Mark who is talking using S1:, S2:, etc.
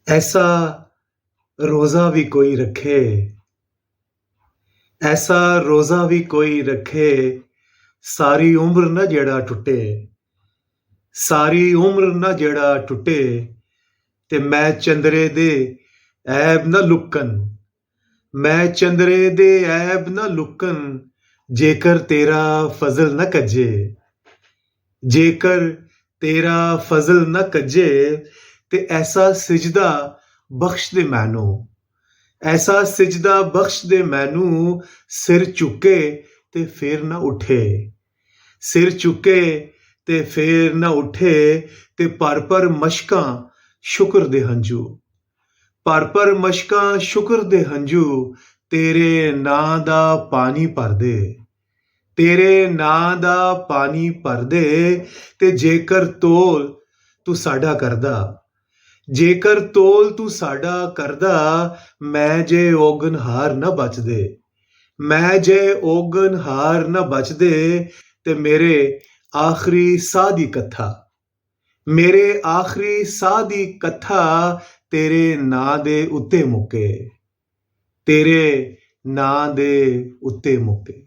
S1: ऐसा रोज़ा भी कोई रखे, ऐसा रोज़ा भी कोई रखे, सारी उम्र ना जेड़ा टुटे, सारी उम्र ना जेड़ा टुटे, ते मैं चंद्रे दे ऐब ना लुक्कन, मैं चंद्रे दे ऐब ना लुक्कन, जेकर तेरा फजल न कज्जे, जेकर तेरा फजल न कज्जे, ते ऐसा सिजदा बख्श दे मैनू, ऐसा सिजदा बख्श दे मैनू, सिर चुके ते फिर ना उठे, सिर चुके ते फिर ना उठे, ते पर मशकां शुक्र दे हंजू, पर मशकां शुक्र दे हंजू, तेरे नां दा पानी भरदे, तेरे नां दा पानी भरदे, ते जेकर तोल तू साडा करदा, जेकर ਤੋਲ ਤੂੰ ਸਾਡਾ ਕਰਦਾ, ਮੈਂ ਜੇ ਔਗਣਹਾਰ ਨਾ ਬਚਦੇ, ਮੈਂ ਜੇ ਔਗਣਹਾਰ ਨਾ ਬਚਦੇ, ਤੇ ਮੇਰੇ ਆਖਰੀ ਸਾਹ ਦੀ ਕਥਾ, ਮੇਰੇ ਆਖਰੀ ਸਾਹ ਦੀ ਕਥਾ, ਤੇਰੇ ਨਾਂ ਦੇ ਉੱਤੇ ਮੁੱਕੇ, ਤੇਰੇ ਨਾਂ ਦੇ ਉੱਤੇ ਮੁੱਕੇ।